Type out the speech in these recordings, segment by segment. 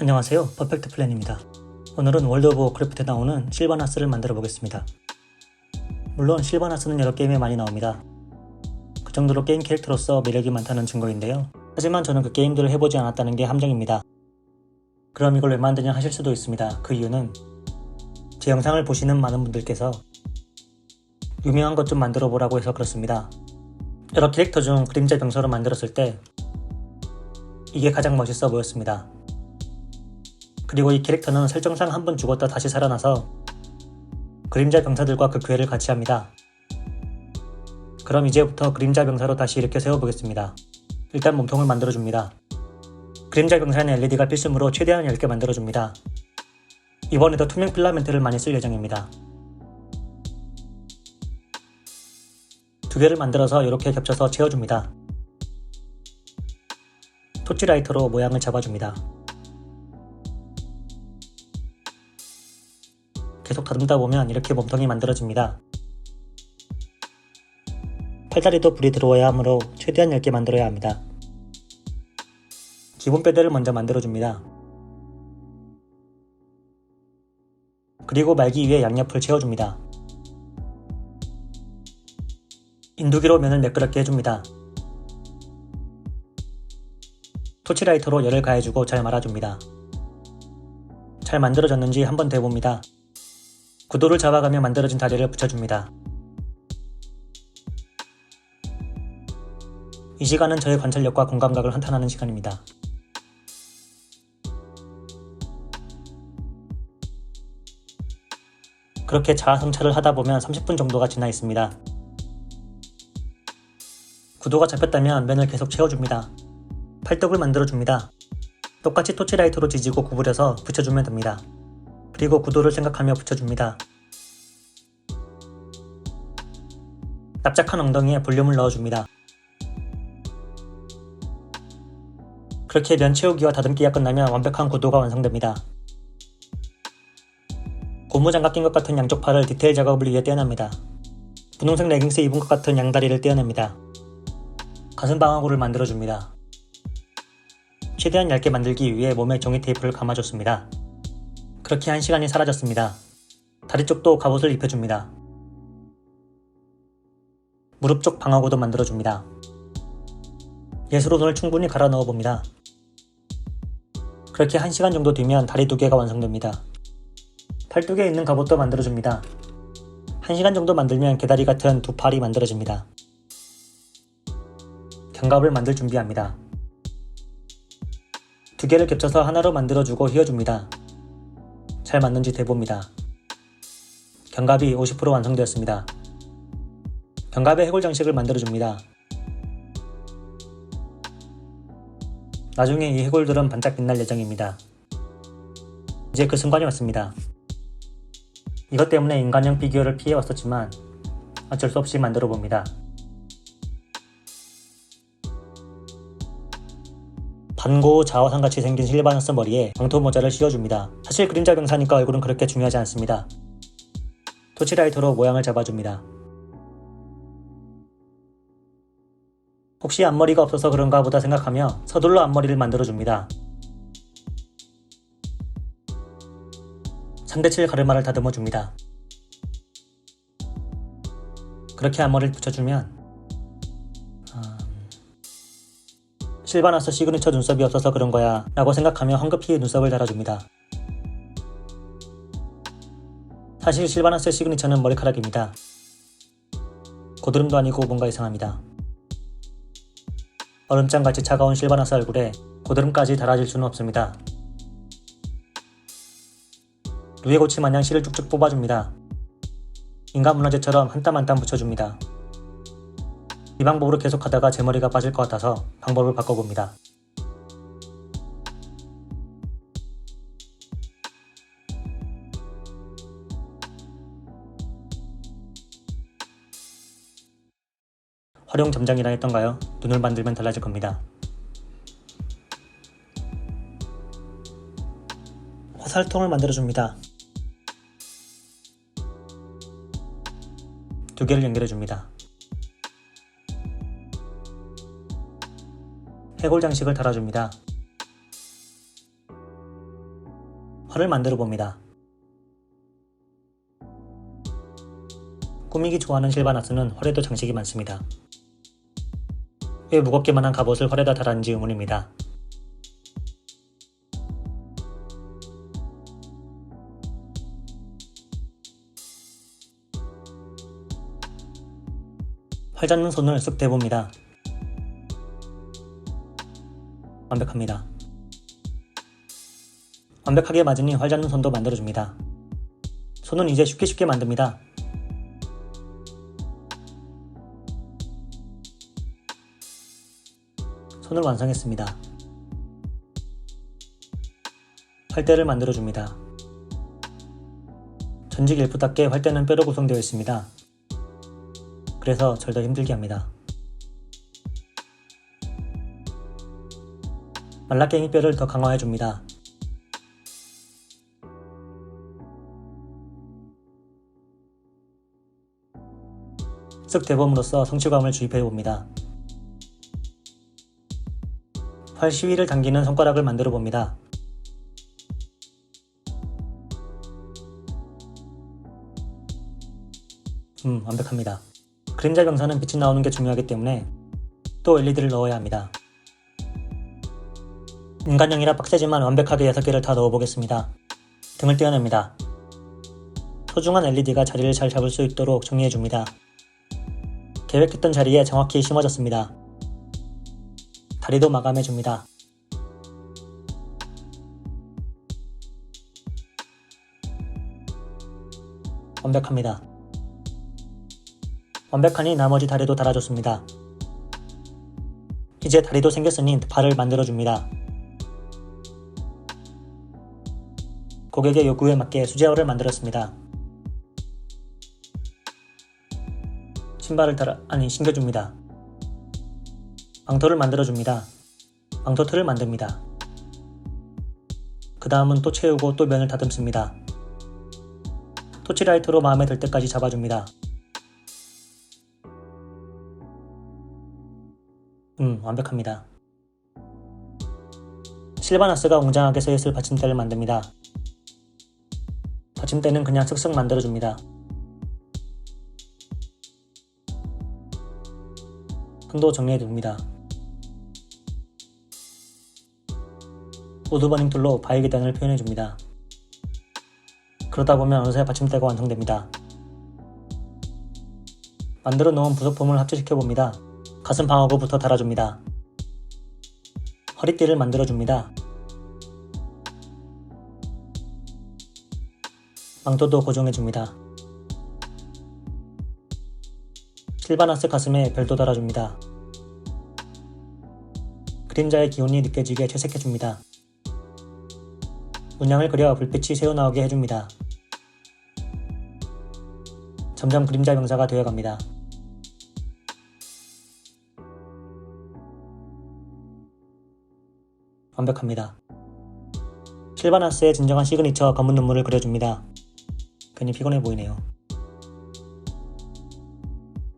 안녕하세요, 퍼펙트 플랜입니다. 오늘은 월드 오브 워크래프트에 나오는 실바나스를 만들어 보겠습니다. 물론 실바나스는 여러 게임에 많이 나옵니다. 그 정도로 게임 캐릭터로서 매력이 많다는 증거인데요. 하지만 저는 그 게임들을 해보지 않았다는 게 함정입니다. 그럼 이걸 왜 만드냐 하실 수도 있습니다. 그 이유는 제 영상을 보시는 많은 분들께서 유명한 것 좀 만들어 보라고 해서 그렇습니다. 여러 캐릭터 중 그림자 병사로 만들었을 때 이게 가장 멋있어 보였습니다. 그리고 이 캐릭터는 설정상 한 번 죽었다 다시 살아나서 그림자 병사들과 그 교회를 같이 합니다. 그럼 이제부터 그림자 병사로 다시 일으켜 세워보겠습니다. 일단 몸통을 만들어줍니다. 그림자 병사는 LED가 필수므로 최대한 10개 만들어줍니다. 이번에도 투명 필라멘트를 많이 쓸 예정입니다. 2개를 만들어서 이렇게 겹쳐서 채워줍니다. 토치라이터로 모양을 잡아줍니다. 계속 다듬다 보면 이렇게 몸통이 만들어집니다. 팔다리도 불이 들어와야 하므로 최대한 10개 만들어야 합니다. 기본 뼈대를 먼저 만들어줍니다. 그리고 말기 위에 양옆을 채워줍니다. 인두기로 면을 매끄럽게 해줍니다. 토치라이터로 열을 가해주고 잘 말아줍니다. 잘 만들어졌는지 한번 대봅니다. 구도를 잡아가며 만들어진 다리를 붙여줍니다. 이 시간은 저의 관찰력과 공감각을 한탄하는 시간입니다. 그렇게 자아성찰을 하다보면 30분 정도가 지나 있습니다. 구도가 잡혔다면 면을 계속 채워줍니다. 팔떡을 만들어줍니다. 똑같이 토치라이트로 지지고 구부려서 붙여주면 됩니다. 그리고 구도를 생각하며 붙여줍니다. 납작한 엉덩이에 볼륨을 넣어줍니다. 그렇게 면 채우기와 다듬기가 끝나면 완벽한 구도가 완성됩니다. 고무장갑 낀 것 같은 양쪽 팔을 디테일 작업을 위해 떼어냅니다. 분홍색 레깅스 입은 것 같은 양다리를 떼어냅니다. 가슴 방어구를 만들어줍니다. 최대한 얇게 만들기 위해 몸에 종이 테이프를 감아줬습니다. 그렇게 1시간이 사라졌습니다. 다리 쪽도 갑옷을 입혀줍니다. 무릎 쪽 방어구도 만들어줍니다. 예술옷을 충분히 갈아 넣어봅니다. 그렇게 1시간 정도 뒤면 다리 2개가 완성됩니다. 팔 2개 있는 갑옷도 만들어줍니다. 1시간 정도 만들면 개다리 같은 2팔이 만들어집니다. 견갑을 만들 준비합니다. 2개를 겹쳐서 하나로 만들어주고 휘어줍니다. 잘 맞는지 대봅니다. 견갑이 50% 완성되었습니다. 견갑에 해골 장식을 만들어줍니다. 나중에 이 해골들은 반짝 빛날 예정입니다. 이제 그 순간이 왔습니다. 이것 때문에 인간형 피규어를 피해왔었지만 어쩔 수 없이 만들어봅니다. 반고 자화상같이 생긴 실바나스 머리에 망토 모자를 씌워줍니다. 사실 그림자 병사니까 얼굴은 그렇게 중요하지 않습니다. 토치라이터로 모양을 잡아줍니다. 혹시 앞머리가 없어서 그런가 보다 생각하며 서둘러 앞머리를 만들어줍니다. 3대7 가르마를 다듬어줍니다. 그렇게 앞머리를 붙여주면 실바나스 시그니처 눈썹이 없어서 그런 거야 라고 생각하며 황급히 눈썹을 달아줍니다. 사실 실바나스의 시그니처는 머리카락입니다. 고드름도 아니고 뭔가 이상합니다. 얼음장같이 차가운 실바나스 얼굴에 고드름까지 달아질 수는 없습니다. 누에고치 마냥 실을 쭉쭉 뽑아줍니다. 인간 문화재처럼 한 땀 한 땀 붙여줍니다. 이 방법으로 계속하다가 제 머리가 빠질 것 같아서 방법을 바꿔봅니다. 활용 점장이라 했던가요? 눈을 만들면 달라질 겁니다. 화살통을 만들어줍니다. 2개를 연결해줍니다. 해골 장식을 달아줍니다. 활을 만들어 봅니다. 꾸미기 좋아하는 실바나스는 활에도 장식이 많습니다. 왜 무겁기만 한 갑옷을 활에다 달았는지 의문입니다. 활 잡는 손을 쓱 대봅니다. 완벽합니다. 완벽하게 맞으니 활 잡는 손도 만들어줍니다. 손은 이제 쉽게 만듭니다. 손을 완성했습니다. 활대를 만들어줍니다. 전직 일프답게 활대는 뼈로 구성되어 있습니다. 그래서 절 더 힘들게 합니다. 말라깽이 뼈를 더 강화해줍니다. 쓱 대범으로써 성취감을 주입해봅니다. 활 시위를 당기는 손가락을 만들어 봅니다. 완벽합니다. 그림자 병사는 빛이 나오는 게 중요하기 때문에 또 LED를 넣어야 합니다. 인간형이라 빡세지만 완벽하게 6개를 다 넣어보겠습니다. 등을 떼어냅니다. 소중한 LED가 자리를 잘 잡을 수 있도록 정리해줍니다. 계획했던 자리에 정확히 심어졌습니다. 다리도 마감해줍니다. 완벽합니다. 완벽하니 나머지 다리도 달아줬습니다. 이제 다리도 생겼으니 발을 만들어줍니다. 고객의 요구에 맞게 수제화를 만들었습니다. 신발을 신겨줍니다. 망토를 만들어줍니다. 망토 틀을 만듭니다. 그 다음은 또 채우고 또 면을 다듬습니다. 토치라이트로 마음에 들 때까지 잡아줍니다. 완벽합니다. 실바나스가 웅장하게 서있을 받침대를 만듭니다. 받침대는 그냥 슥슥 만들어줍니다. 선도 정리해줍니다. 우드버닝 툴로 바위 계단을 표현해줍니다. 그러다 보면 어느새 받침대가 완성됩니다. 만들어 놓은 부속품을 합체시켜봅니다. 가슴 방어구부터 달아줍니다. 허리띠를 만들어줍니다. 망토도 고정해줍니다. 실바나스 가슴에 별도 달아줍니다. 그림자의 기운이 느껴지게 채색해줍니다. 문양을 그려 불빛이 새어나오게 해줍니다. 점점 그림자 병사가 되어갑니다. 완벽합니다. 실바나스의 진정한 시그니처 검은 눈물을 그려줍니다. 괜히 피곤해 보이네요.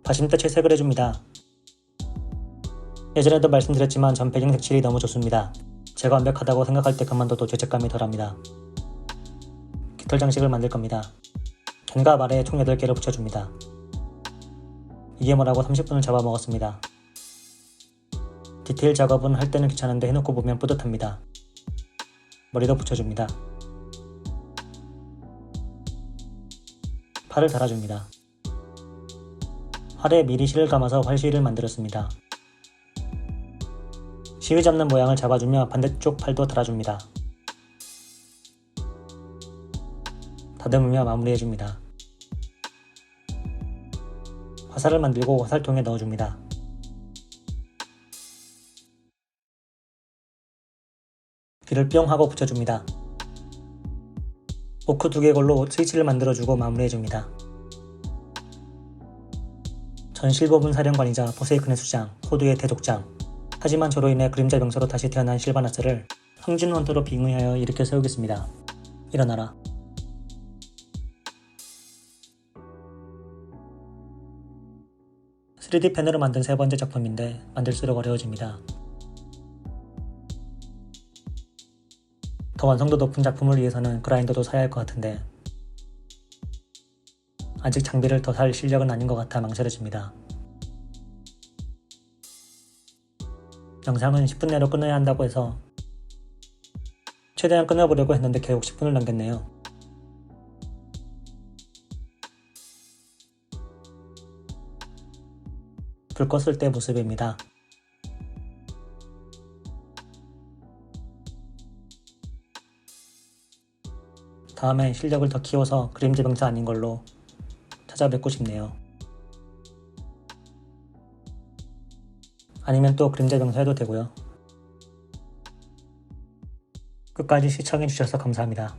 받침대 채색을 해줍니다. 예전에도 말씀드렸지만 전 배경 색칠이 너무 좋습니다. 제가 완벽하다고 생각할 때 그만둬도 죄책감이 덜합니다. 깃털 장식을 만들 겁니다. 견과 말에 총 8개를 붙여줍니다. 이게 뭐라고 30분을 잡아먹었습니다. 디테일 작업은 할 때는 귀찮은데 해놓고 보면 뿌듯합니다. 머리도 붙여줍니다. 팔을 달아줍니다. 활에 미리 실을 감아서 활시위를 만들었습니다. 시위 잡는 모양을 잡아주며 반대쪽 팔도 달아줍니다. 다듬으며 마무리해줍니다. 화살을 만들고 화살통에 넣어줍니다. 귀를 뿅 하고 붙여줍니다. 오크 2개골로 스위치를 만들어주고 마무리해줍니다. 전 실버분 사령관이자 포세이큰의 수장, 호두의 대족장. 하지만 저로 인해 그림자 병사로 다시 태어난 실바나스를 황진 헌터로 빙의하여 일으켜 세우겠습니다. 일어나라. (3D) 펜으로 만든 세 번째 작품인데 만들수록 어려워집니다. 더 완성도 높은 작품을 위해서는 그라인더도 사야 할 것 같은데 아직 장비를 더 살 실력은 아닌 것 같아 망설여집니다. 영상은 10분 내로 끊어야 한다고 해서 최대한 끊어보려고 했는데 결국 10분을 남겼네요. 불 껐을 때 모습입니다. 다음엔 실력을 더 키워서 그림자 병사 아닌 걸로 찾아뵙고 싶네요. 아니면 또 그림자 병사 해도 되고요. 끝까지 시청해주셔서 감사합니다.